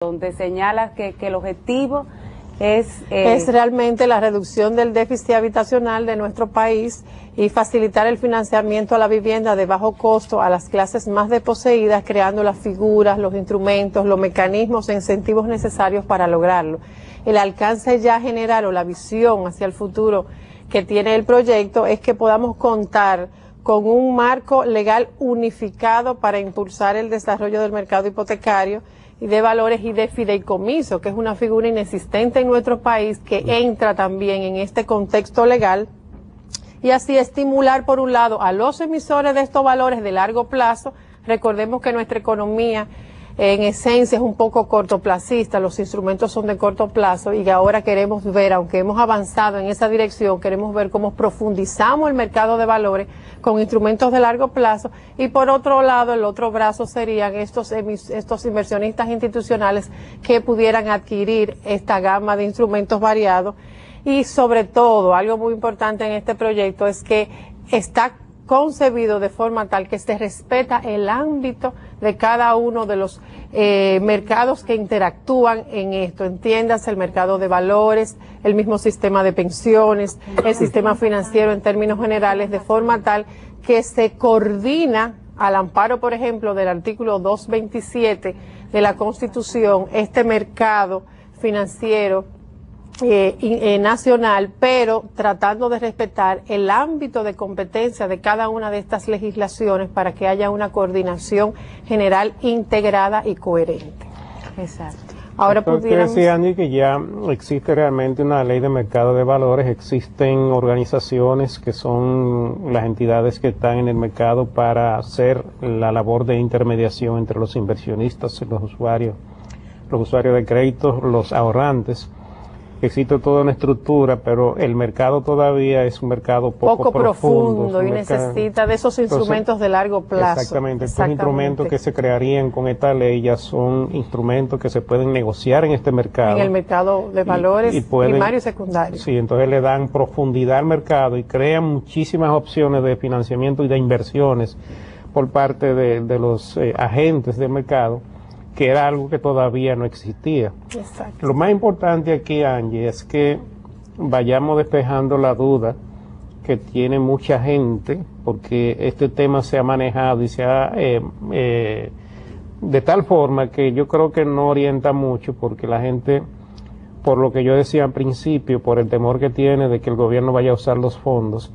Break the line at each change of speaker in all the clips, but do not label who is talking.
donde señala que el objetivo es
realmente la reducción del déficit habitacional de nuestro país y facilitar el financiamiento a la vivienda de bajo costo a las clases más desposeídas, creando las figuras, los instrumentos, los mecanismos e incentivos necesarios para lograrlo. El alcance ya general o la visión hacia el futuro que tiene el proyecto es que podamos contar con un marco legal unificado para impulsar el desarrollo del mercado hipotecario y de valores y de fideicomiso, que es una figura inexistente en nuestro país que entra también en este contexto legal, y así estimular por un lado a los emisores de estos valores de largo plazo. Recordemos que nuestra economía en esencia es un poco cortoplacista, los instrumentos son de corto plazo y ahora queremos ver, aunque hemos avanzado en esa dirección, queremos ver cómo profundizamos el mercado de valores con instrumentos de largo plazo, y por otro lado el otro brazo serían estos inversionistas institucionales que pudieran adquirir esta gama de instrumentos variados. Y sobre todo, algo muy importante en este proyecto es que está concebido de forma tal que se respeta el ámbito de cada uno de los mercados que interactúan en esto. Entiéndase el mercado de valores, el mismo sistema de pensiones, el sistema financiero en términos generales, de forma tal que se coordina al amparo, por ejemplo, del artículo 227 de la Constitución, este mercado financiero nacional, pero tratando de respetar el ámbito de competencia de cada una de estas legislaciones para que haya una coordinación general integrada y coherente.
Exacto.
Ahora pudiéramos decir, Angie, que ya existe realmente una ley de mercado de valores, existen organizaciones que son las entidades que están en el mercado para hacer la labor de intermediación entre los inversionistas y los usuarios de créditos, los ahorrantes. Existe toda una estructura, pero el mercado todavía es un mercado poco profundo
y necesita de esos instrumentos de largo plazo.
Exactamente. Estos instrumentos que se crearían con esta ley ya son instrumentos que se pueden negociar en este mercado.
En el mercado de valores primario y secundario.
Sí, entonces le dan profundidad al mercado y crean muchísimas opciones de financiamiento y de inversiones por parte de los agentes del mercado, que era algo que todavía no existía.
Exacto.
Lo más importante aquí, Angie, es que vayamos despejando la duda que tiene mucha gente, porque este tema se ha manejado y se ha de tal forma que yo creo que no orienta mucho, porque la gente, por lo que yo decía al principio, por el temor que tiene de que el gobierno vaya a usar los fondos,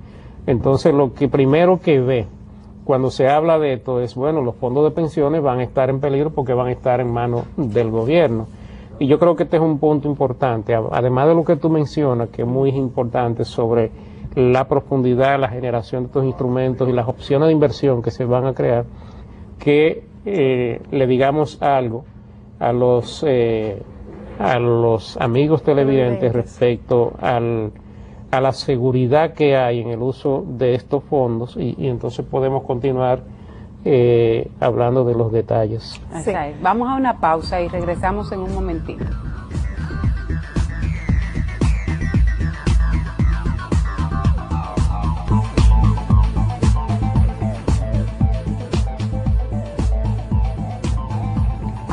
entonces lo que primero que ve cuando se habla de esto es, bueno, los fondos de pensiones van a estar en peligro porque van a estar en manos del gobierno. Y yo creo que este es un punto importante, además de lo que tú mencionas, que es muy importante sobre la profundidad, la generación de estos instrumentos y las opciones de inversión que se van a crear, que le digamos algo a los amigos televidentes respecto a la seguridad que hay en el uso de estos fondos, y entonces podemos continuar hablando de los detalles.
Sí. Vamos a una pausa y regresamos en un momentito.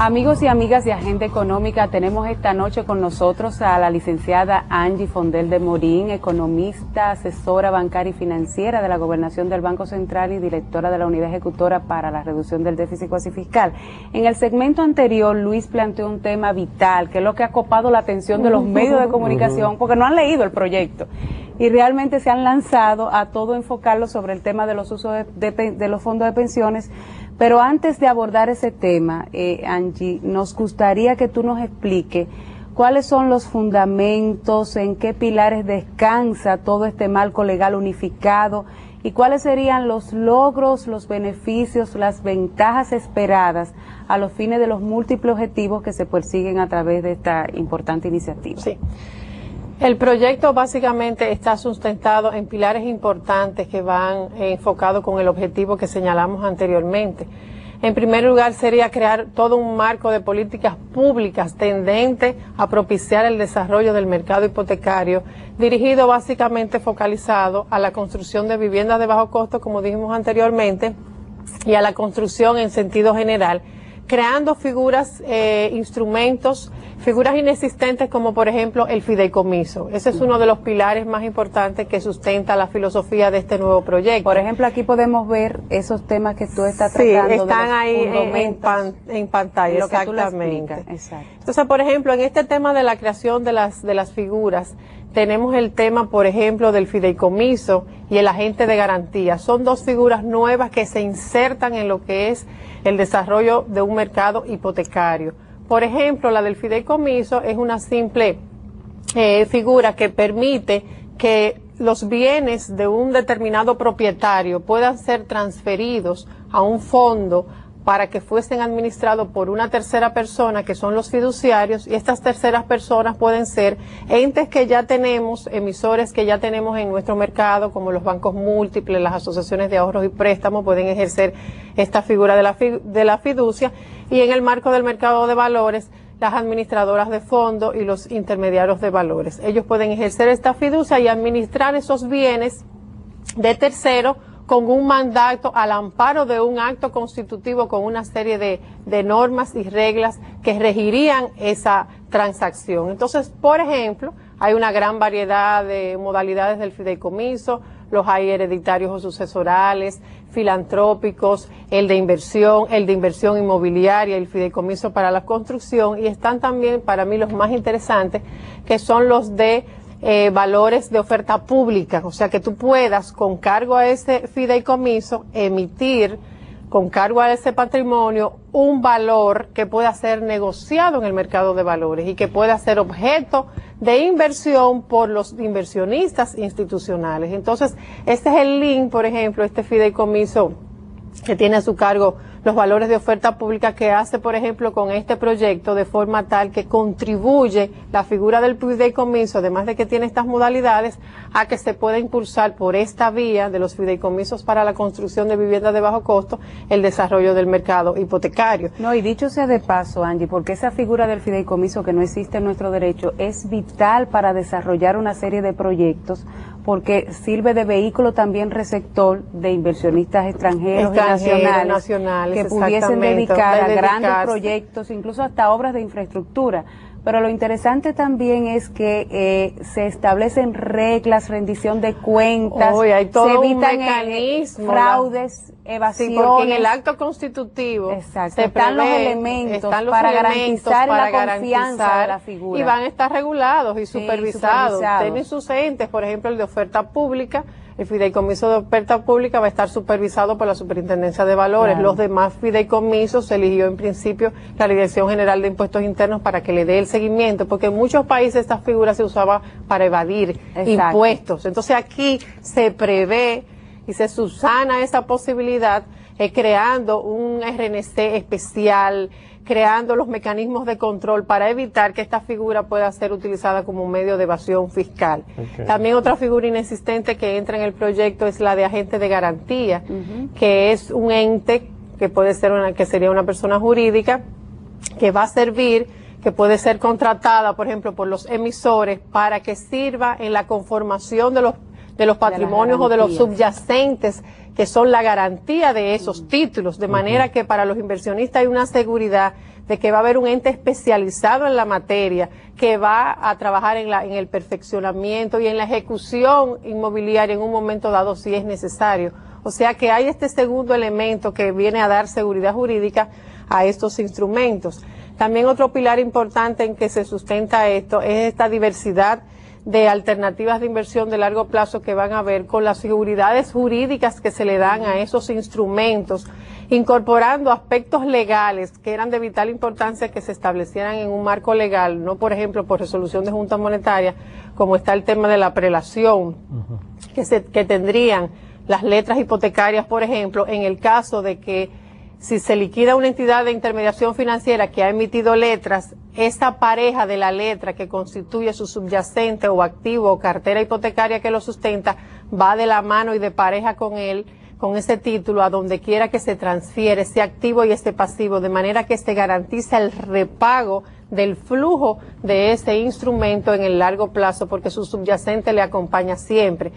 Amigos y amigas de Agenda Económica, tenemos esta noche con nosotros a la licenciada Angie Fondel de Morín, economista, asesora bancaria y financiera de la Gobernación del Banco Central y directora de la Unidad Ejecutora para la Reducción del Déficit Cuasi Fiscal. En el segmento anterior, Luis planteó un tema vital, que es lo que ha copado la atención de los medios de comunicación, porque no han leído el proyecto y realmente se han lanzado a todo enfocarlo sobre el tema de los usos de los fondos de pensiones. Pero antes de abordar ese tema, Angie, nos gustaría que tú nos expliques cuáles son los fundamentos, en qué pilares descansa todo este marco legal unificado y cuáles serían los logros, los beneficios, las ventajas esperadas a los fines de los múltiples objetivos que se persiguen a través de esta importante iniciativa.
Sí. El proyecto básicamente está sustentado en pilares importantes que van enfocados con el objetivo que señalamos anteriormente. En primer lugar, sería crear todo un marco de políticas públicas tendente a propiciar el desarrollo del mercado hipotecario, dirigido básicamente focalizado a la construcción de viviendas de bajo costo, como dijimos anteriormente, y a la construcción en sentido general, creando figuras, instrumentos, figuras inexistentes como por ejemplo el fideicomiso. Ese es uno de los pilares más importantes que sustenta la filosofía de este nuevo proyecto.
Por ejemplo, aquí podemos ver esos temas que tú estás
sí,
tratando.
Están ahí en pantalla,
lo que tú lo
exactamente.
explicas, exacto.
Entonces, por ejemplo, en este tema de la creación de las figuras, tenemos el tema, por ejemplo, del fideicomiso y el agente de garantía. Son dos figuras nuevas que se insertan en lo que es el desarrollo de un mercado hipotecario. Por ejemplo, la del fideicomiso es una simple figura que permite que los bienes de un determinado propietario puedan ser transferidos a un fondo para que fuesen administrados por una tercera persona, que son los fiduciarios, y estas terceras personas pueden ser entes que ya tenemos, emisores que ya tenemos en nuestro mercado, como los bancos múltiples, las asociaciones de ahorros y préstamos, pueden ejercer esta figura de la fiducia, y en el marco del mercado de valores, las administradoras de fondos y los intermediarios de valores. Ellos pueden ejercer esta fiducia y administrar esos bienes de terceros con un mandato al amparo de un acto constitutivo con una serie de normas y reglas que regirían esa transacción. Entonces, por ejemplo, hay una gran variedad de modalidades del fideicomiso, los hay hereditarios o sucesorales, filantrópicos, el de inversión inmobiliaria, el fideicomiso para la construcción, y están también para mí los más interesantes, que son los de valores de oferta pública, o sea que tú puedas con cargo a ese fideicomiso emitir con cargo a ese patrimonio un valor que pueda ser negociado en el mercado de valores y que pueda ser objeto de inversión por los inversionistas institucionales. Entonces, este es el link, por ejemplo, este fideicomiso que tiene a su cargo los valores de oferta pública, que hace, por ejemplo, con este proyecto de forma tal que contribuye la figura del fideicomiso, además de que tiene estas modalidades, a que se pueda impulsar por esta vía de los fideicomisos para la construcción de viviendas de bajo costo el desarrollo del mercado hipotecario.
No, y dicho sea de paso, Angie, porque esa figura del fideicomiso que no existe en nuestro derecho es vital para desarrollar una serie de proyectos, porque sirve de vehículo también receptor de inversionistas extranjeros y nacionales que pudiesen dedicar a grandes proyectos, incluso hasta obras de infraestructura. Pero lo interesante también es que se establecen reglas, rendición de cuentas,
hay todo
se evitan
un mecanismo,
fraudes, evasiones.
Sí, porque en el acto constitutivo
están los elementos para garantizar la confianza de la figura.
Y van a estar regulados y supervisados. Tienen sus entes, por ejemplo, el de oferta pública. El fideicomiso de oferta pública va a estar supervisado por la Superintendencia de Valores. Claro. Los demás fideicomisos se eligió en principio la Dirección General de Impuestos Internos para que le dé el seguimiento, porque en muchos países estas figuras se usaban para evadir impuestos. Entonces aquí se prevé y se subsana esa posibilidad creando un RNC especial, creando los mecanismos de control para evitar que esta figura pueda ser utilizada como un medio de evasión fiscal. Okay. También otra figura inexistente que entra en el proyecto es la de agente de garantía, que es un ente que puede ser que sería una persona jurídica que va a servir, que puede ser contratada, por ejemplo, por los emisores para que sirva en la conformación de los patrimonios o de los subyacentes, que son la garantía de esos títulos, de manera que para los inversionistas hay una seguridad de que va a haber un ente especializado en la materia que va a trabajar en el perfeccionamiento y en la ejecución inmobiliaria en un momento dado si es necesario. O sea que hay este segundo elemento que viene a dar seguridad jurídica a estos instrumentos. También otro pilar importante en que se sustenta esto es esta diversidad de alternativas de inversión de largo plazo que van a ver con las seguridades jurídicas que se le dan a esos instrumentos, incorporando aspectos legales que eran de vital importancia que se establecieran en un marco legal, no por ejemplo por resolución de Junta Monetaria, como está el tema de la prelación, que tendrían las letras hipotecarias, por ejemplo, en el caso de que si se liquida una entidad de intermediación financiera que ha emitido letras, esa pareja de la letra que constituye su subyacente o activo o cartera hipotecaria que lo sustenta, va de la mano y de pareja con él, con ese título, a donde quiera que se transfiere ese activo y ese pasivo, de manera que se garantiza el repago del flujo de ese instrumento en el largo plazo, porque su subyacente le acompaña siempre.